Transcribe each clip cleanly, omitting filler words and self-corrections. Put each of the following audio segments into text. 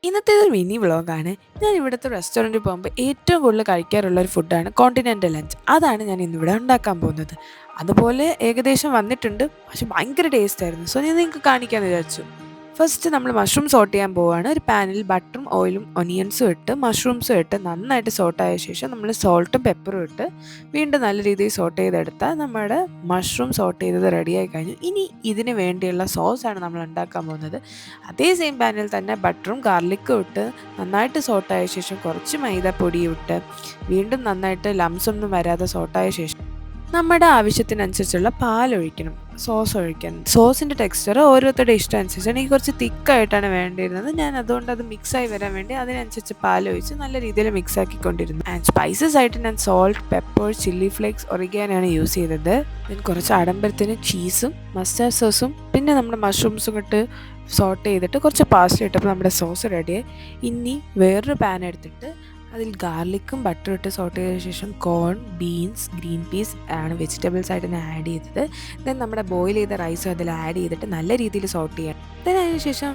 ഇന്നത്തേതൊരു mini വ്ളോഗാണ്. ഞാൻ ഇവിടുത്തെ റെസ്റ്റോറൻറ്റിൽ പോകുമ്പോൾ ഏറ്റവും കൂടുതൽ കഴിക്കാറുള്ള ഒരു ഫുഡാണ് കോണ്ടിനെൻ്റൽ ലഞ്ച്. അതാണ് ഞാൻ ഇന്നിവിടെ ഉണ്ടാക്കാൻ പോകുന്നത്. അതുപോലെ ഏകദേശം വന്നിട്ടുണ്ട്. പക്ഷെ ഭയങ്കര ടേസ്റ്റായിരുന്നു. സോ ഞാൻ നിങ്ങൾക്ക് കാണിക്കാമെന്ന് വിചാരിച്ചു. ഫസ്റ്റ് നമ്മൾ മഷ്റൂം സോട്ട് ചെയ്യാൻ പോവുകയാണ്. ഒരു പാനിൽ ബട്ടറും ഓയിലും ഒനിയൻസും ഇട്ട് മഷ്റൂംസും ഇട്ട് നന്നായിട്ട് സോട്ടായ ശേഷം നമ്മൾ സോൾട്ടും പെപ്പറും ഇട്ട് വീണ്ടും നല്ല രീതിയിൽ സോട്ട് ചെയ്തെടുത്താൽ നമ്മുടെ മഷ്റൂം സോട്ട് ചെയ്തത് റെഡിയായി കഴിഞ്ഞു. ഇനി ഇതിന് വേണ്ടിയുള്ള സോസാണ് നമ്മൾ ഉണ്ടാക്കാൻ പോകുന്നത്. അതേ സെയിം പാനിൽ തന്നെ ബട്ടറും ഗാർലിക്കും ഇട്ട് നന്നായിട്ട് സോട്ടായ ശേഷം കുറച്ച് മൈദപ്പൊടിയും ഇട്ട് വീണ്ടും നന്നായിട്ട് ലംസ് ഒന്നും വരാതെ സോട്ടായ ശേഷം നമ്മുടെ ആവശ്യത്തിനനുസരിച്ചുള്ള പാലൊഴിക്കണം, സോസ് ഒഴിക്കണം. സോസിൻ്റെ ടെക്സ്ചർ ഓരോരുത്തരുടെ ഇഷ്ടം അനുസരിച്ചാണ്. എനിക്ക് കുറച്ച് തിക്കായിട്ടാണ് വേണ്ടിയിരുന്നത്. ഞാൻ അതുകൊണ്ട് അത് മിക്സായി വരാൻ വേണ്ടി അതിനനുസരിച്ച് പാലൊഴിച്ച് നല്ല രീതിയിൽ മിക്സ് ആക്കിക്കൊണ്ടിരുന്നു. ആൻഡ് സ്പൈസസ് ആയിട്ട് ഞാൻ സോൾട്ട്, പെപ്പർ, ചില്ലി ഫ്ലേക്സ്, ഒറിഗാനോയാണ് യൂസ് ചെയ്തത്. ഞാൻ കുറച്ച് ആഡംബരത്തിന് ചീസും മസ്റ്റാർഡ് സോസും പിന്നെ നമ്മുടെ മഷ്റൂംസും ഇട്ട് സോട്ട് ചെയ്തിട്ട് കുറച്ച് പാസ്ല ഇട്ടപ്പോൾ നമ്മുടെ സോസ് റെഡിയായി. ഇനി വേറൊരു പാൻ എടുത്തിട്ട് അതിൽ ഗാർലിക്കും ബട്ടറും ഇട്ട് സോട്ട് ചെയ്ത ശേഷം കോൺ, ബീൻസ്, ഗ്രീൻ പീസ് ആണ് വെജിറ്റബിൾസ് ആയിട്ട് ഞാൻ ആഡ് ചെയ്തത്. ദെൻ നമ്മുടെ ബോയിൽ ചെയ്ത റൈസും അതിൽ ആഡ് ചെയ്തിട്ട് നല്ല രീതിയിൽ സോട്ട് ചെയ്യാം. ദെൻ അതിന് ശേഷം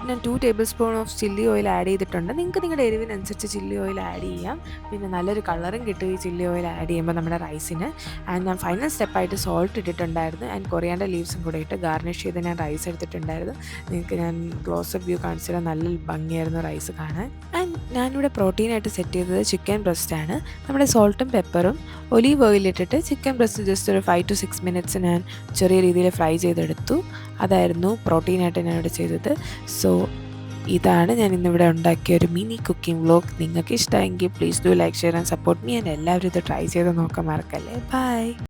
ഞാൻ 2 table spoon of chilli oil add ചെയ്തിട്ടുണ്ട്. നിങ്ങൾക്ക് നിങ്ങളുടെ എരിവിനനുസരിച്ച് ചില്ലി ഓയിൽ ആഡ് ചെയ്യാം. പിന്നെ നല്ലൊരു കളറും കിട്ടും ഈ ചില്ലി ഓയിൽ ആഡ് ചെയ്യുമ്പോൾ നമ്മുടെ റൈസിന്. ആൻഡ് ഞാൻ ഫൈനൽ സ്റ്റെപ്പായിട്ട് സോൾട്ട് ഇട്ടിട്ടുണ്ടായിരുന്നു. ആൻഡ് കൊറിയാണ്ടർ ലീവ്സും കൂടെ ഇട്ട് ഗാർണിഷ് ചെയ്ത് ഞാൻ റൈസ് എടുത്തിട്ടുണ്ടായിരുന്നു. നിങ്ങൾക്ക് ഞാൻ ക്ലോസപ്പ് വ്യൂ കാണിച്ചു തരാൻ. നല്ല ഭംഗിയായിരുന്നു റൈസ് കാണാൻ. ആൻഡ് ഞാനിവിടെ പ്രോട്ടീനായിട്ട് സെറ്റ് ചെയ്തത് ചിക്കൻ ബ്രസ്റ്റാണ്. നമ്മുടെ സോൾട്ടും പെപ്പറും ഒലീവ് ഓയിലിട്ടിട്ട് ചിക്കൻ ബ്രസ്റ്റ് ജസ്റ്റ് ഒരു 5 to 6 മിനിറ്റ്സ് ഞാൻ ചെറിയ രീതിയിൽ ഫ്രൈ ചെയ്തെടുത്തു. അതായിരുന്നു പ്രോട്ടീനായിട്ട് ഞാനിവിടെ ചെയ്തത്. സോ ഇതാണ് ഞാൻ ഇന്നിവിടെ ഉണ്ടാക്കിയ ഒരു മിനി കുക്കിംഗ് വ്ലോഗ്. നിങ്ങൾക്ക് ഇഷ്ടമെങ്കിൽ please do like, share and support me. And എല്ലാവരും ഇത് ട്രൈ ചെയ്ത് നോക്കാൻ മറക്കല്ലേ. ബൈ.